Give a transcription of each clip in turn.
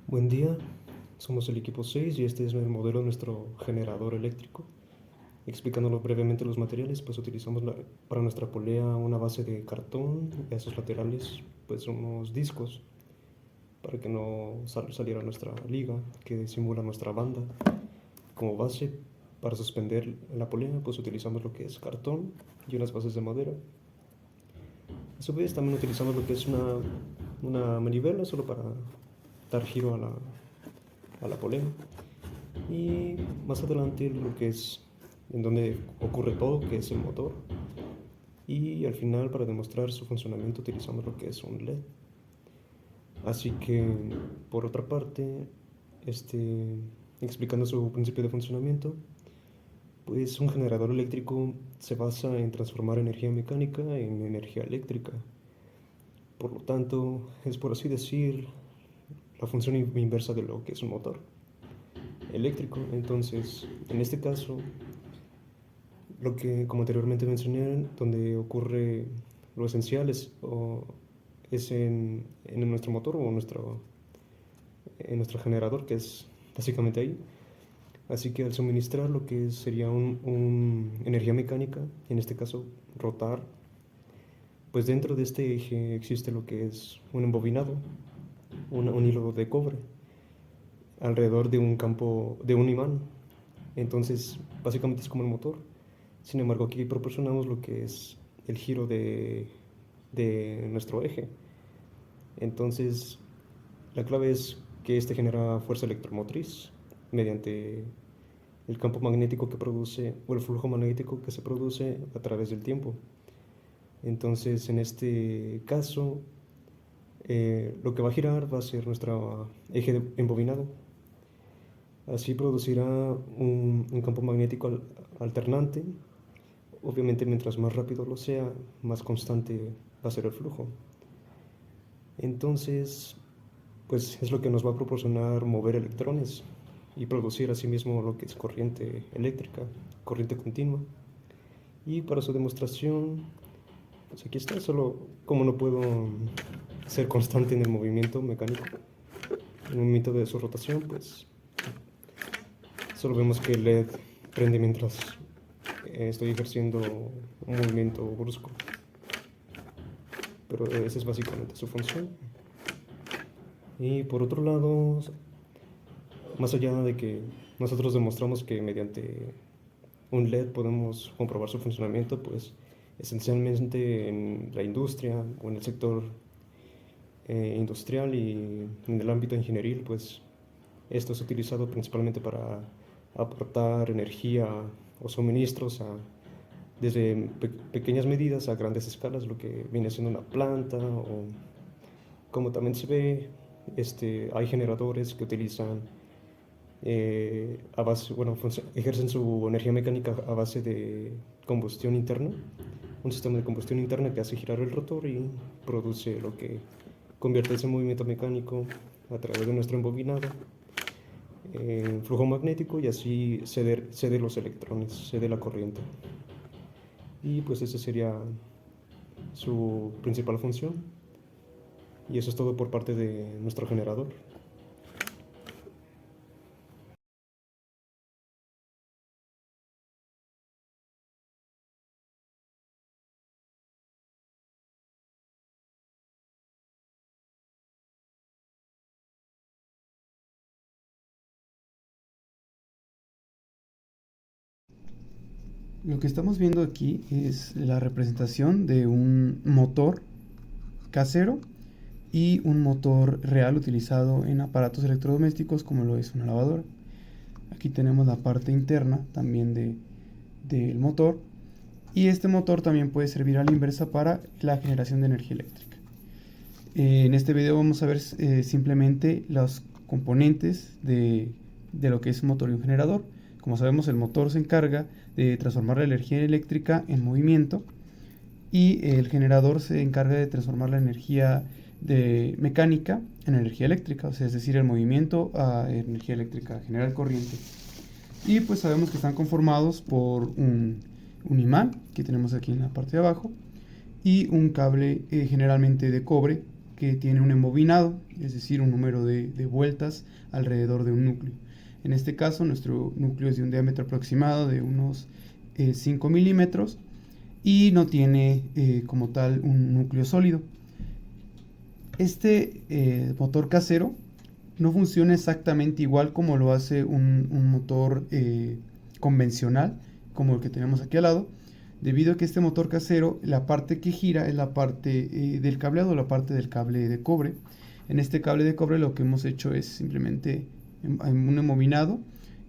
Buen día, somos el equipo 6 y este es el modelo de nuestro generador eléctrico. Explicándolo brevemente los materiales, pues utilizamos para nuestra polea una base de cartón y a sus laterales pues unos discos para que no saliera nuestra liga que simula nuestra banda. Como base para suspender la polea pues utilizamos lo que es cartón y unas bases de madera. A su vez también utilizamos lo que es una manivela solo para dar giro a la polea. Y más adelante lo que es en donde ocurre todo, que es el motor. Y al final para demostrar su funcionamiento utilizamos lo que es un LED. Así que por otra parte, explicando su principio de funcionamiento, pues un generador eléctrico se basa en transformar energía mecánica en energía eléctrica. Por lo tanto, es por así decir la función inversa de lo que es un motor eléctrico. Entonces, en este caso, lo que, como anteriormente mencioné, donde ocurre lo esencial es en nuestro motor o en nuestro generador, que es básicamente ahí. Así que al suministrar lo que sería energía mecánica, en este caso rotar, pues dentro de este eje existe lo que es un embobinado, un hilo de cobre, alrededor de un campo, de un imán. Entonces, básicamente es como el motor. Sin embargo, aquí proporcionamos lo que es el giro de nuestro eje. Entonces, la clave es que este genera fuerza electromotriz mediante el campo magnético que produce o el flujo magnético que se produce a través del tiempo. Entonces, en este caso, lo que va a girar va a ser nuestro eje embobinado. Así producirá un campo magnético alternante. Obviamente, mientras más rápido lo sea, más constante va a ser el flujo. Entonces, pues es lo que nos va a proporcionar mover electrones y producir asimismo lo que es corriente eléctrica, corriente continua. Y para su demostración, pues aquí está, solo como no puedo ser constante en el movimiento mecánico, en el movimiento de su rotación, pues solo vemos que el LED prende mientras estoy ejerciendo un movimiento brusco. Pero esa es básicamente su función. Y por otro lado, más allá de que nosotros demostramos que mediante un LED podemos comprobar su funcionamiento, pues esencialmente en la industria o en el sector industrial y en el ámbito ingenieril, pues esto es utilizado principalmente para aportar energía o suministros desde pequeñas medidas a grandes escalas, lo que viene siendo una planta o como también se ve, hay generadores que utilizan bueno, ejercen su energía mecánica a base de combustión interna, un sistema de combustión interna que hace girar el rotor y produce lo que convierte ese movimiento mecánico a través de nuestro embobinado en flujo magnético y así cede los electrones, cede la corriente. Y pues esa sería su principal función. Y eso es todo por parte de nuestro generador. Lo que estamos viendo aquí es la representación de un motor casero y un motor real utilizado en aparatos electrodomésticos como lo es una lavadora. Aquí tenemos la parte interna también del motor, y este motor también puede servir a la inversa para la generación de energía eléctrica. En este video vamos a ver simplemente los componentes de lo que es un motor y un generador. Como sabemos, el motor se encarga de transformar la energía eléctrica en movimiento, y el generador se encarga de transformar la energía mecánica en energía eléctrica, o sea, es decir, el movimiento a energía eléctrica, generar corriente. Y pues sabemos que están conformados por un imán que tenemos aquí en la parte de abajo y un cable generalmente de cobre que tiene un embobinado, es decir, un número de vueltas alrededor de un núcleo. En este caso, nuestro núcleo es de un diámetro aproximado de unos 5 milímetros y no tiene como tal un núcleo sólido. Este motor casero no funciona exactamente igual como lo hace un motor convencional, como el que tenemos aquí al lado, debido a que este motor casero, la parte que gira es la parte del cableado, la parte del cable de cobre. En este cable de cobre lo que hemos hecho es simplemente un embobinado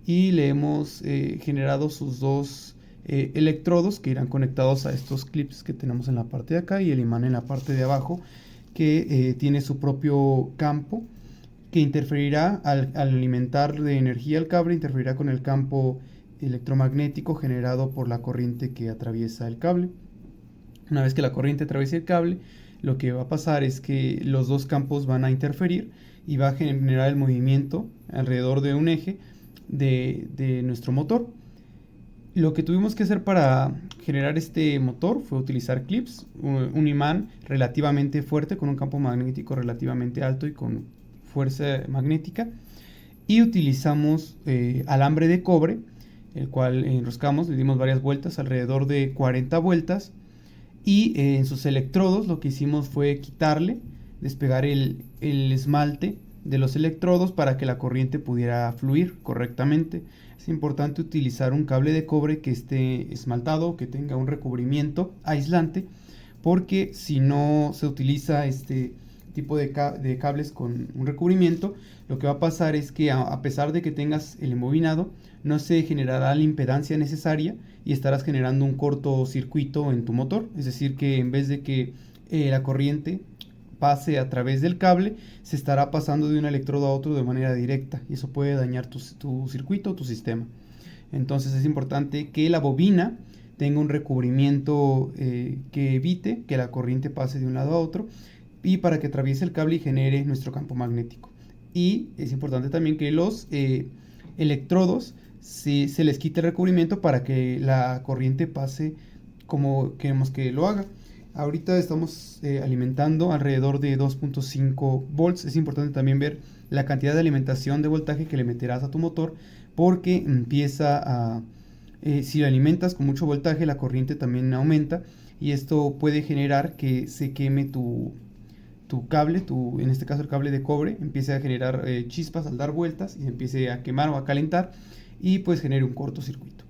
y le hemos generado sus dos electrodos que irán conectados a estos clips que tenemos en la parte de acá y el imán en la parte de abajo, que tiene su propio campo que interferirá al alimentar de energía el cable, interferirá con el campo electromagnético generado por la corriente que atraviesa el cable. Una vez que la corriente atraviesa el cable, lo que va a pasar es que los dos campos van a interferir y va a generar el movimiento alrededor de un eje de nuestro motor. Lo que tuvimos que hacer para generar este motor fue utilizar clips, un imán relativamente fuerte con un campo magnético relativamente alto y con fuerza magnética, y utilizamos alambre de cobre, el cual enroscamos, le dimos varias vueltas, alrededor de 40 vueltas, y en sus electrodos lo que hicimos fue quitarle, despegar el esmalte de los electrodos para que la corriente pudiera fluir correctamente. Es importante utilizar un cable de cobre que esté esmaltado, que tenga un recubrimiento aislante, porque si no se utiliza este tipo de cables con un recubrimiento, lo que va a pasar es que a pesar de que tengas el embobinado, no se generará la impedancia necesaria y estarás generando un cortocircuito en tu motor. Es decir, que en vez de que la corriente pase a través del cable, se estará pasando de un electrodo a otro de manera directa y eso puede dañar tu circuito o tu sistema. Entonces es importante que la bobina tenga un recubrimiento que evite que la corriente pase de un lado a otro y para que atraviese el cable y genere nuestro campo magnético. Y es importante también que los electrodos se les quite el recubrimiento para que la corriente pase como queremos que lo haga. Ahorita estamos alimentando alrededor de 2.5 volts. Es importante también ver la cantidad de alimentación de voltaje que le meterás a tu motor, porque empieza a... si lo alimentas con mucho voltaje, la corriente también aumenta y esto puede generar que se queme tu cable, en este caso el cable de cobre, empiece a generar chispas al dar vueltas y se empiece a quemar o a calentar y pues genere un cortocircuito.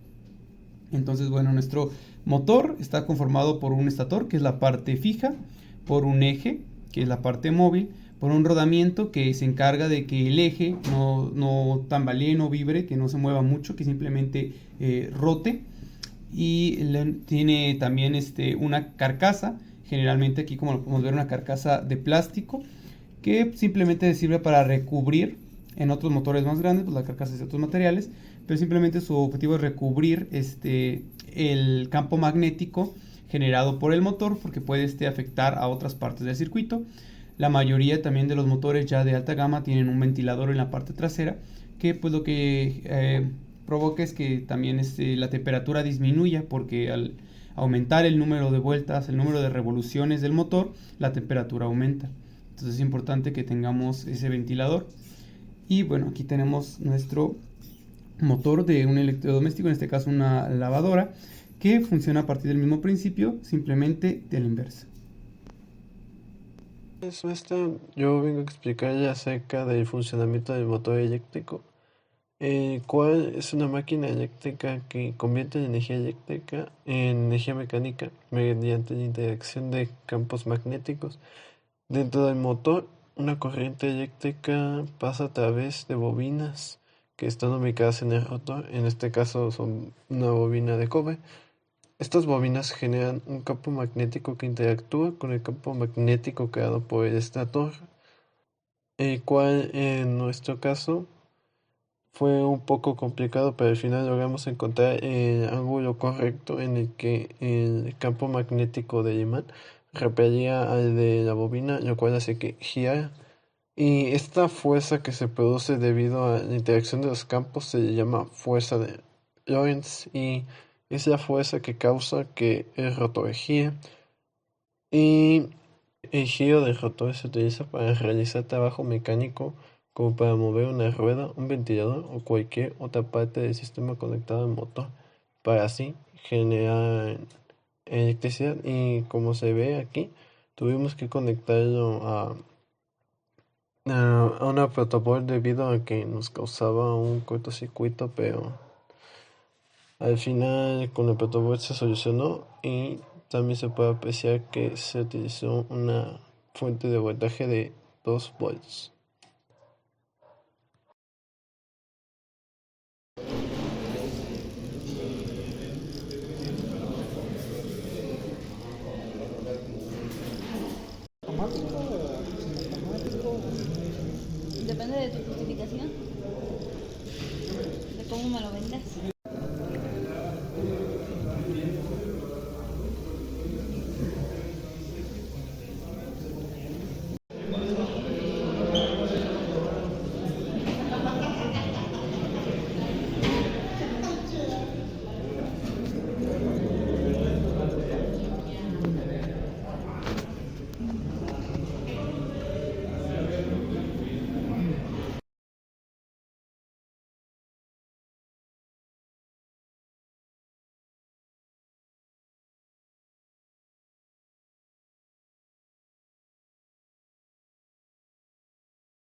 Entonces, bueno, nuestro motor está conformado por un estator, que es la parte fija, por un eje, que es la parte móvil, por un rodamiento que se encarga de que el eje no tambalee, no vibre, que no se mueva mucho, que simplemente rote. Y tiene también una carcasa, generalmente aquí como lo podemos ver, una carcasa de plástico, que simplemente sirve para recubrir. En otros motores más grandes, pues la carcasa es de otros materiales, pero simplemente su objetivo es recubrir el campo magnético generado por el motor, porque puede afectar a otras partes del circuito. La mayoría también de los motores ya de alta gama tienen un ventilador en la parte trasera, que pues lo que provoca es que también la temperatura disminuya, porque al aumentar el número de vueltas, el número de revoluciones del motor, la temperatura aumenta. Entonces es importante que tengamos ese ventilador. Y bueno, aquí tenemos nuestro motor de un electrodoméstico, en este caso una lavadora, que funciona a partir del mismo principio, simplemente de la inversa. Yo vengo a explicar ya acerca del funcionamiento del motor eléctrico, el cual es una máquina eléctrica que convierte la energía eléctrica en energía mecánica mediante la interacción de campos magnéticos. Dentro del motor, una corriente eléctrica pasa a través de bobinas que están ubicadas en el rotor, en este caso son una bobina de cobre. Estas bobinas generan un campo magnético que interactúa con el campo magnético creado por el estator, el cual en nuestro caso fue un poco complicado, pero al final logramos encontrar el ángulo correcto en el que el campo magnético del imán repelía al de la bobina, lo cual hace que girara. Y esta fuerza que se produce debido a la interacción de los campos se le llama fuerza de Lorentz y es la fuerza que causa que el rotor gire. Y El giro del rotor se utiliza para realizar trabajo mecánico como para mover una rueda, un ventilador o cualquier otra parte del sistema conectado al motor, para así generar electricidad. Y como se ve aquí, tuvimos que conectarlo a una protoboard debido a que nos causaba un cortocircuito, pero al final con el protoboard se solucionó y también se puede apreciar que se utilizó una fuente de voltaje de 2 volts.